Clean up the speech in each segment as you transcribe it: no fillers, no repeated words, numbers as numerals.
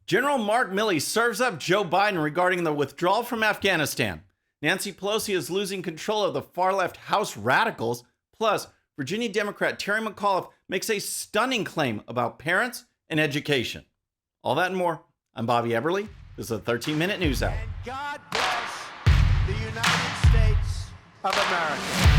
General Mark Milley serves up Joe Biden regarding the withdrawal from Afghanistan. Nancy Pelosi is losing control of the far-left House radicals. Plus, Virginia Democrat Terry McAuliffe makes a stunning claim about parents and education. All that and more. I'm Bobby Eberle. This is a 13-minute news hour. And God bless the United States of America.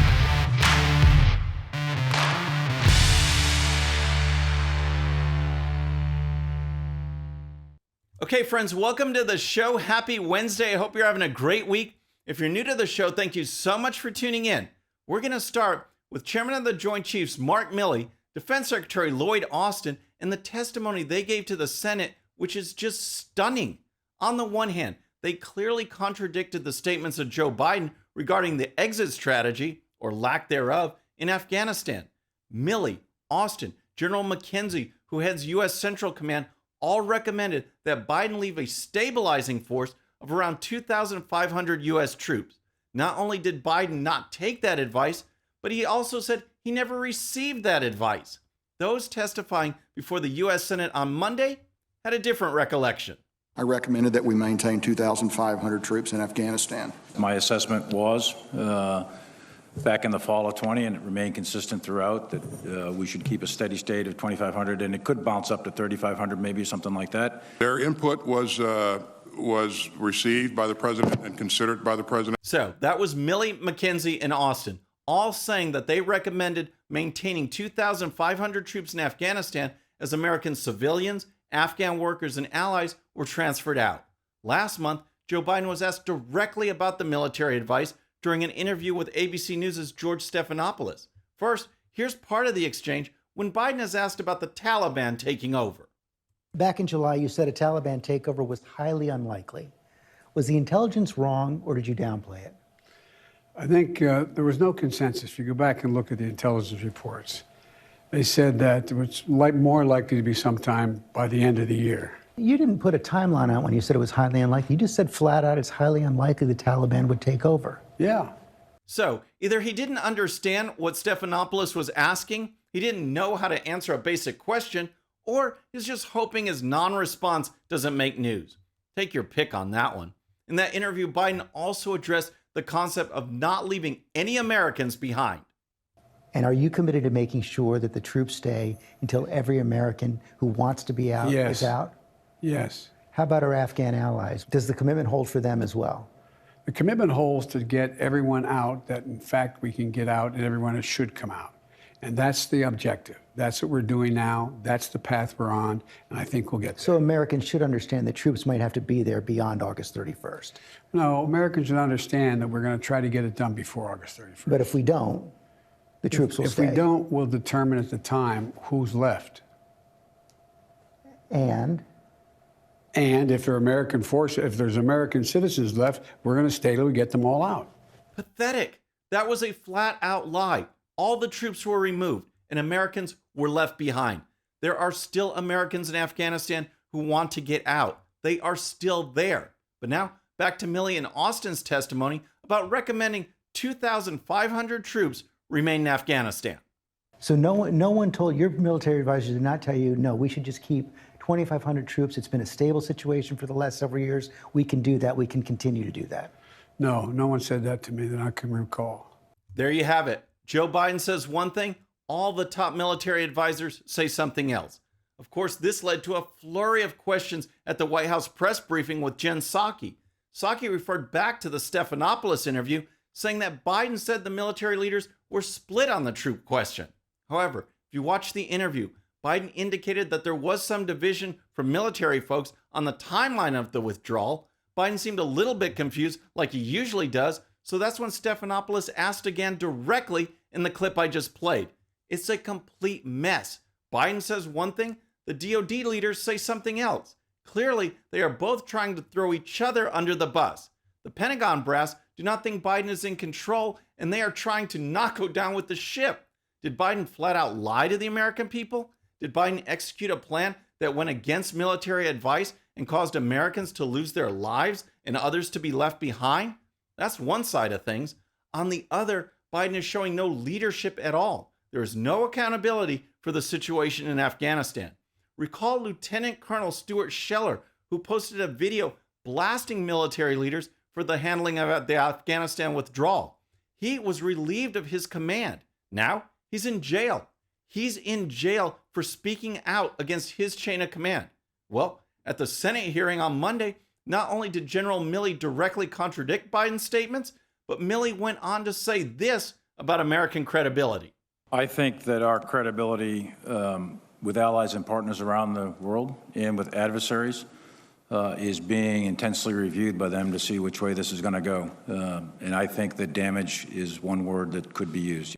Okay, friends, welcome to the show. Happy Wednesday. I hope you're having a great week. If you're new to the show, thank you so much for tuning in. We're going to start with Chairman of the Joint Chiefs, Mark Milley, Defense Secretary Lloyd Austin, and the testimony they gave to the Senate, which is just stunning. On the one hand, they clearly contradicted the statements of Joe Biden regarding the exit strategy, or lack thereof, in Afghanistan. Milley, Austin, General McKenzie, who heads U.S. Central Command, all recommended that Biden leave a stabilizing force of around 2,500 U.S. troops. Not only did Biden not take that advice, but he also said he never received that advice. Those testifying before the U.S. Senate on Monday had a different recollection. I recommended that we maintain 2,500 troops in Afghanistan. My assessment was back in the fall of 20, and it remained consistent throughout, that we should keep a steady state of 2,500, and it could bounce up to 3,500, maybe something like that. Their input was received by the president and considered by the president. So that was Milley, McKenzie, and Austin, all saying that they recommended maintaining 2,500 troops in Afghanistan as American civilians, Afghan workers, and allies were transferred out. Last month, Joe Biden was asked directly about the military advice during an interview with ABC News' George Stephanopoulos. First, here's part of the exchange when Biden is asked about the Taliban taking over. Back in July, you said a Taliban takeover was highly unlikely. Was the intelligence wrong, or did you downplay it? I think there was no consensus. If you go back and look at the intelligence reports, they said that it was more likely to be sometime by the end of the year. You didn't put a timeline out when you said it was highly unlikely. You just said flat out it's highly unlikely the Taliban would take over. Yeah. So either he didn't understand what Stephanopoulos was asking, he didn't know how to answer a basic question, or he's just hoping his non-response doesn't make news. Take your pick on that one. In that interview, Biden also addressed the concept of not leaving any Americans behind. And are you committed to making sure that the troops stay until every American who wants to be out is out? Yes. How about our Afghan allies? Does the commitment hold for them as well? The commitment holds to get everyone out that, in fact, we can get out and everyone should come out. And that's the objective. That's what we're doing now. That's the path we're on. And I think we'll get there. So Americans should understand that troops might have to be there beyond August 31st. No, Americans should understand that we're going to try to get it done before August 31st. But if we don't, the troops will stay. If we don't, we'll determine at the time who's left. And if there are American forces, if there's American citizens left, we're going to stay till we get them all out. Pathetic. That was a flat-out lie. All the troops were removed, and Americans were left behind. There are still Americans in Afghanistan who want to get out. They are still there. But now, back to Milley and Austin's testimony about recommending 2,500 troops remain in Afghanistan. So no one told, your military advisors did not tell you, no, we should just keep 2,500 troops. It's been a stable situation for the last several years. We can do that. We can continue to do that. No one said that to me that I can recall. There you have it. Joe Biden says one thing, all the top military advisors say something else. Of course, this led to a flurry of questions at the White House press briefing with Jen Psaki. Psaki referred back to the Stephanopoulos interview, saying that Biden said the military leaders were split on the troop question. However, if you watch the interview, Biden indicated that there was some division from military folks on the timeline of the withdrawal. Biden seemed a little bit confused, like he usually does, so that's when Stephanopoulos asked again directly in the clip I just played. It's a complete mess. Biden says one thing, the DoD leaders say something else. Clearly, they are both trying to throw each other under the bus. The Pentagon brass do not think Biden is in control, and they are trying to not go down with the ship. Did Biden flat out lie to the American people? Did Biden execute a plan that went against military advice and caused Americans to lose their lives and others to be left behind? That's one side of things. On the other, Biden is showing no leadership at all. There is no accountability for the situation in Afghanistan. Recall Lieutenant Colonel Stuart Scheller, who posted a video blasting military leaders for the handling of the Afghanistan withdrawal. He was relieved of his command. Now he's in jail. He's in jail for speaking out against his chain of command. Well, at the Senate hearing on Monday, not only did General Milley directly contradict Biden's statements, but Milley went on to say this about American credibility. I think that our credibility with allies and partners around the world and with adversaries is being intensely reviewed by them to see which way this is going to go. And I think that damage is one word that could be used.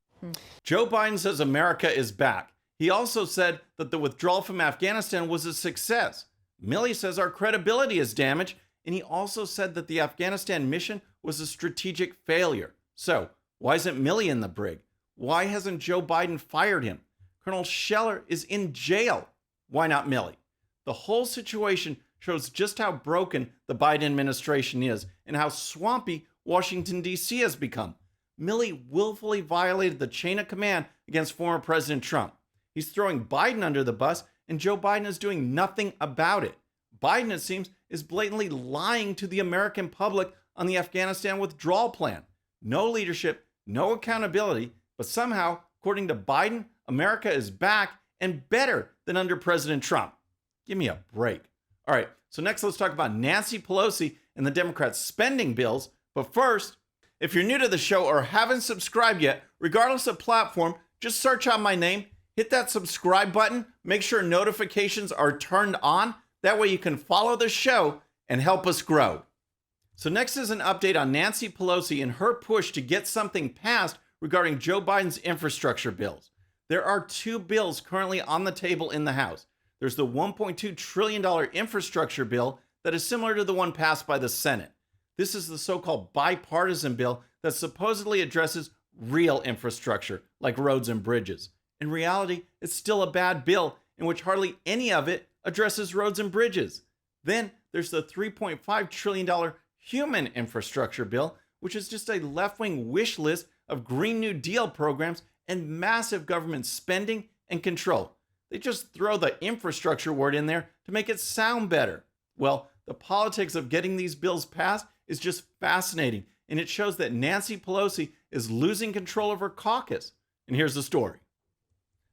Joe Biden says America is back. He also said that the withdrawal from Afghanistan was a success. Milley says our credibility is damaged, and he also said that the Afghanistan mission was a strategic failure. So, why isn't Milley in the brig? Why hasn't Joe Biden fired him? Colonel Scheller is in jail. Why not Milley? The whole situation shows just how broken the Biden administration is and how swampy Washington, D.C. has become. Milley willfully violated the chain of command against former President Trump. He's throwing Biden under the bus, and Joe Biden is doing nothing about it. Biden, it seems, is blatantly lying to the American public on the Afghanistan withdrawal plan. No leadership, no accountability, but somehow, according to Biden, America is back and better than under President Trump. Give me a break. All right, so next let's talk about Nancy Pelosi and the Democrats' spending bills. But first, if you're new to the show or haven't subscribed yet, regardless of platform, just search out my name, hit that subscribe button, make sure notifications are turned on. That way you can follow the show and help us grow. So next is an update on Nancy Pelosi and her push to get something passed regarding Joe Biden's infrastructure bills. There are two bills currently on the table in the House. There's the $1.2 trillion infrastructure bill that is similar to the one passed by the Senate. This is the so-called bipartisan bill that supposedly addresses real infrastructure, like roads and bridges. In reality, it's still a bad bill in which hardly any of it addresses roads and bridges. Then there's the $3.5 trillion human infrastructure bill, which is just a left-wing wish list of Green New Deal programs and massive government spending and control. They just throw the infrastructure word in there to make it sound better. Well, the politics of getting these bills passed is just fascinating, and it shows that Nancy Pelosi is losing control of her caucus. And here's the story.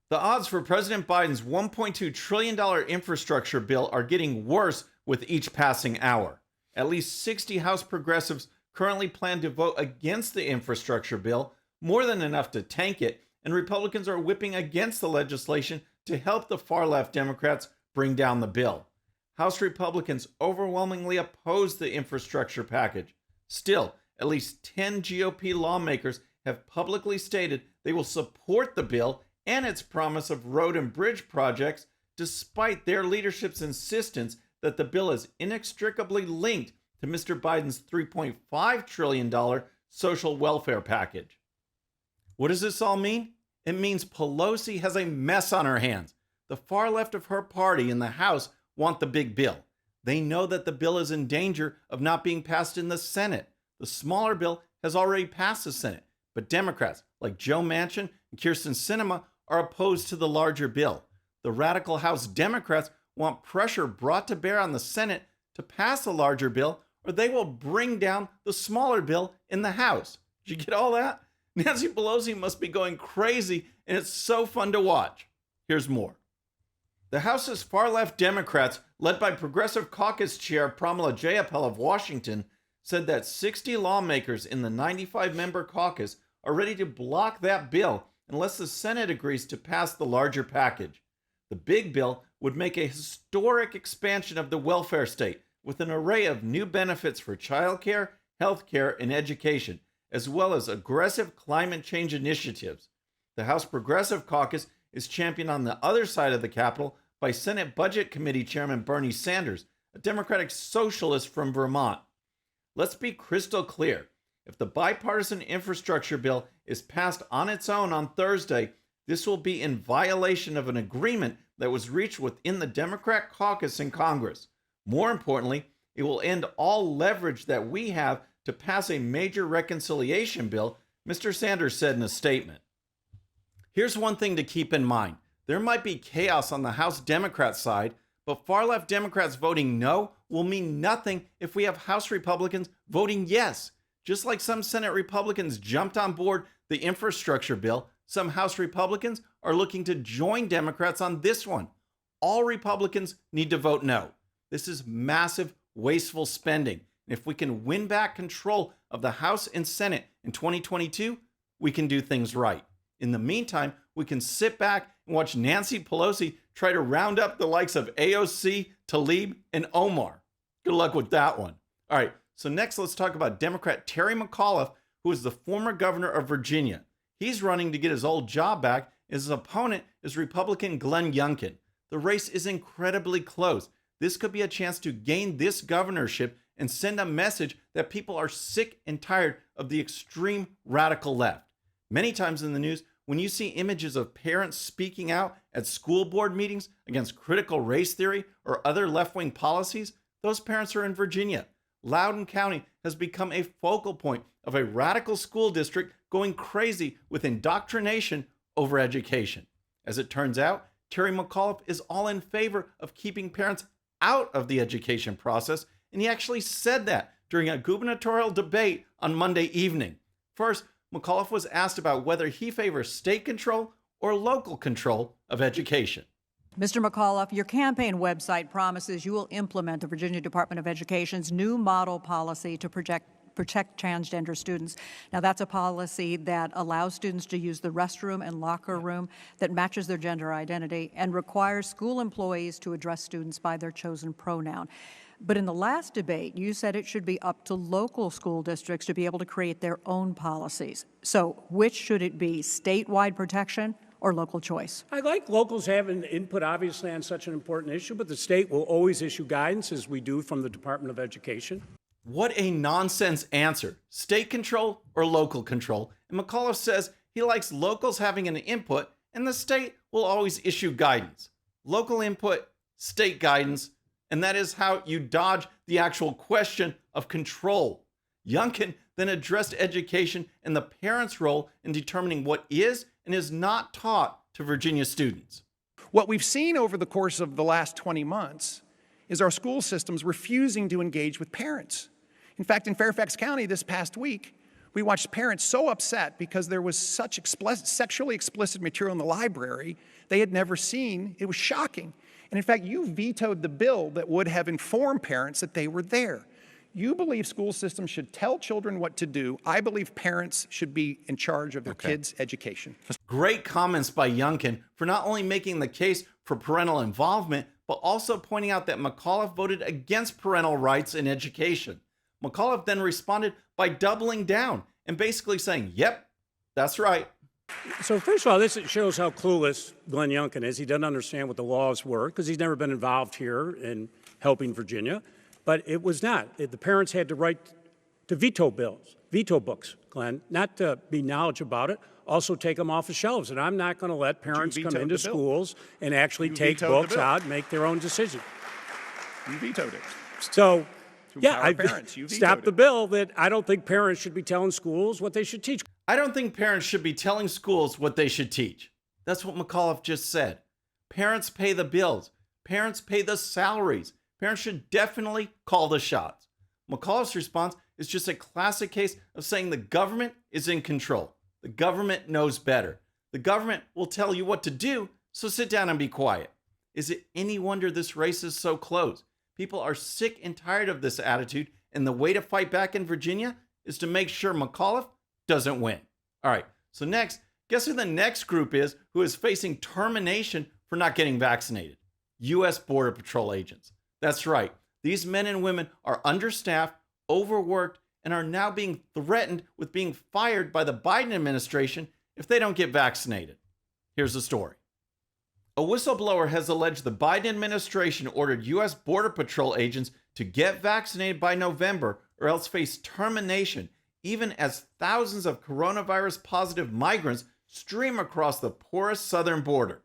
The odds for President Biden's $1.2 trillion infrastructure bill are getting worse with each passing hour. At least 60 House progressives currently plan to vote against the infrastructure bill, more than enough to tank it, and Republicans are whipping against the legislation to help the far-left Democrats bring down the bill. House Republicans overwhelmingly oppose the infrastructure package. Still, at least 10 GOP lawmakers have publicly stated they will support the bill and its promise of road and bridge projects, despite their leadership's insistence that the bill is inextricably linked to Mr. Biden's $3.5 trillion social welfare package. What does this all mean? It means Pelosi has a mess on her hands. The far left of her party in the House want the big bill. They know that the bill is in danger of not being passed in the Senate. The smaller bill has already passed the Senate, but Democrats like Joe Manchin and Kyrsten Sinema are opposed to the larger bill. The radical House Democrats want pressure brought to bear on the Senate to pass the larger bill, or they will bring down the smaller bill in the House. Did you get all that? Nancy Pelosi must be going crazy, and it's so fun to watch. Here's more. The House's far-left Democrats, led by Progressive Caucus Chair Pramila Jayapal of Washington, said that 60 lawmakers in the 95-member caucus are ready to block that bill unless the Senate agrees to pass the larger package. The big bill would make a historic expansion of the welfare state with an array of new benefits for childcare, healthcare, and education, as well as aggressive climate change initiatives. The House Progressive Caucus is championed on the other side of the Capitol by Senate Budget Committee Chairman Bernie Sanders, a Democratic socialist from Vermont. Let's be crystal clear. If the bipartisan infrastructure bill is passed on its own on Thursday, this will be in violation of an agreement that was reached within the Democrat caucus in Congress. More importantly, it will end all leverage that we have to pass a major reconciliation bill, Mr. Sanders said in a statement. Here's one thing to keep in mind. There might be chaos on the House Democrat side, But far-left Democrats voting no will mean nothing if we have House Republicans voting yes. Just like some Senate Republicans jumped on board the infrastructure bill, some House Republicans are looking to join Democrats on this one. All Republicans need to vote no. This is massive, wasteful spending. And if we can win back control of the House and Senate in 2022, we can do things right. In the meantime, we can sit back and watch Nancy Pelosi try to round up the likes of AOC, Tlaib, and Omar. Good luck with that one. All right, so next let's talk about Democrat Terry McAuliffe, who is the former governor of Virginia. He's running to get his old job back, as his opponent is Republican Glenn Youngkin. The race is incredibly close. This could be a chance to gain this governorship and send a message that people are sick and tired of the extreme radical left. Many times in the news, when you see images of parents speaking out at school board meetings against critical race theory or other left-wing policies, those parents are in Virginia. Loudoun County has become a focal point of a radical school district going crazy with indoctrination over education. As it turns out, Terry McAuliffe is all in favor of keeping parents out of the education process, and he actually said that during a gubernatorial debate on Monday evening. First, McAuliffe was asked about whether he favors state control or local control of education. Mr. McAuliffe, your campaign website promises you will implement the Virginia Department of Education's new model policy to protect transgender students. Now, that's a policy that allows students to use the restroom and locker room that matches their gender identity and requires school employees to address students by their chosen pronoun. But in the last debate, you said it should be up to local school districts to be able to create their own policies. So which should it be, statewide protection or local choice? I like locals having input, obviously, on such an important issue, but the state will always issue guidance, as we do from the Department of Education. What a nonsense answer. State control or local control? And McAuliffe says he likes locals having an input and the state will always issue guidance. Local input, state guidance, and that is how you dodge the actual question of control. Youngkin then addressed education and the parents' role in determining what is and is not taught to Virginia students. What we've seen over the course of the last 20 months is our school systems refusing to engage with parents. In fact, in Fairfax County this past week, we watched parents so upset because there was such sexually explicit material in the library they had never seen. It was shocking. And in fact, you vetoed the bill that would have informed parents that they were there. You believe school systems should tell children what to do. I believe parents should be in charge of their kids' education. Great comments by Youngkin for not only making the case for parental involvement, but also pointing out that McAuliffe voted against parental rights in education. McAuliffe then responded by doubling down and basically saying, yep, that's right. So first of all, this shows how clueless Glenn Youngkin is. He doesn't understand what the laws were because he's never been involved here in helping Virginia. But it was not. The parents had the right to veto books, Glenn, not to be knowledgeable about it, also take them off the shelves. And I'm not going to let parents come into schools and actually take books out and make their own decision. You vetoed it. So, yeah, I stopped the bill that I don't think parents should be telling schools what they should teach. I don't think parents should be telling schools what they should teach. That's what McAuliffe just said. Parents pay the bills. Parents pay the salaries. Parents should definitely call the shots. McAuliffe's response is just a classic case of saying the government is in control. The government knows better. The government will tell you what to do, so sit down and be quiet. Is it any wonder this race is so close? People are sick and tired of this attitude, and the way to fight back in Virginia is to make sure McAuliffe doesn't win. All right, so next, guess who the next group is who is facing termination for not getting vaccinated? U.S. Border Patrol agents. That's right. These men and women are understaffed, overworked, and are now being threatened with being fired by the Biden administration if they don't get vaccinated. Here's the story. A whistleblower has alleged the Biden administration ordered U.S. Border Patrol agents to get vaccinated by November or else face termination, even as thousands of coronavirus-positive migrants stream across the porous southern border.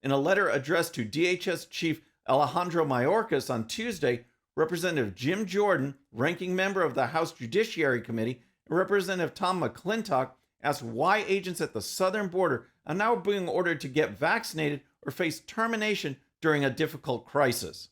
In a letter addressed to DHS Chief Alejandro Mayorkas on Tuesday, Representative Jim Jordan, ranking member of the House Judiciary Committee, and Representative Tom McClintock asked why agents at the southern border are now being ordered to get vaccinated or face termination during a difficult crisis.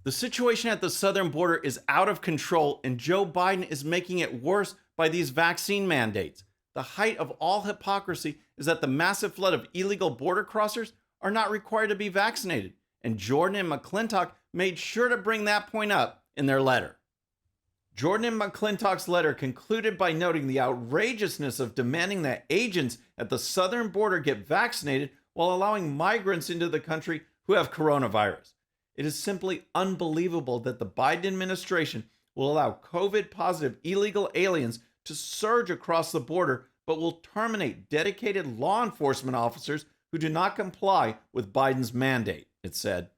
The situation at the southern border is out of control, and Joe Biden is making it worse by these vaccine mandates. The height of all hypocrisy is that the massive flood of illegal border crossers are not required to be vaccinated, and Jordan and McClintock made sure to bring that point up in their letter. Jordan and McClintock's letter concluded by noting the outrageousness of demanding that agents at the southern border get vaccinated while allowing migrants into the country who have coronavirus. It is simply unbelievable that the Biden administration will allow COVID-positive illegal aliens to surge across the border, but will terminate dedicated law enforcement officers who do not comply with Biden's mandate, it said.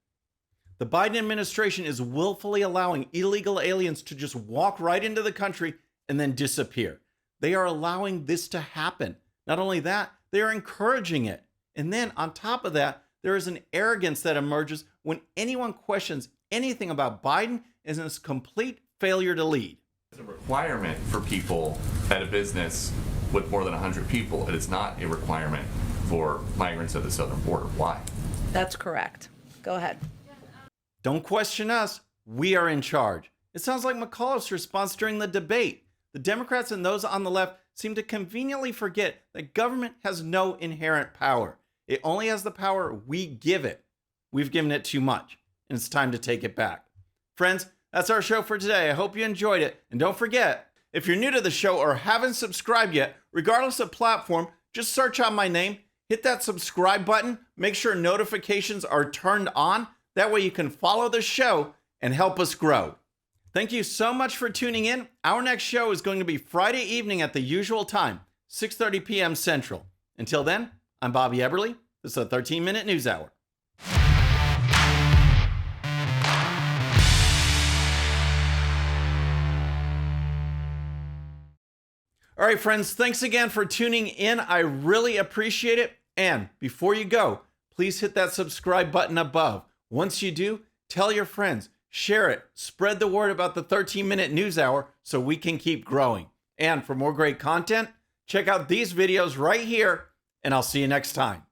The Biden administration is willfully allowing illegal aliens to just walk right into the country and then disappear. They are allowing this to happen. Not only that, they are encouraging it. And then on top of that, there is an arrogance that emerges when anyone questions anything about Biden as a complete failure to lead. It's a requirement for people at a business with more than 100 people. It is not a requirement for migrants at the southern border. Why? That's correct. Go ahead. Don't question us. We are in charge. It sounds like McAuliffe's response during the debate. The Democrats and those on the left seem to conveniently forget that government has no inherent power. It only has the power we give it. We've given it too much, and it's time to take it back. Friends, that's our show for today. I hope you enjoyed it. And don't forget, if you're new to the show or haven't subscribed yet, regardless of platform, just search out my name, hit that subscribe button, make sure notifications are turned on. That way you can follow the show and help us grow. Thank you so much for tuning in. Our next show is going to be Friday evening at the usual time, 6:30 p.m. Central. Until then, I'm Bobby Eberle. This is a 13-minute news hour. All right, friends, thanks again for tuning in. I really appreciate it. And before you go, please hit that subscribe button above. Once you do, tell your friends, share it, spread the word about the 13-minute news hour so we can keep growing. And for more great content, check out these videos right here, and I'll see you next time.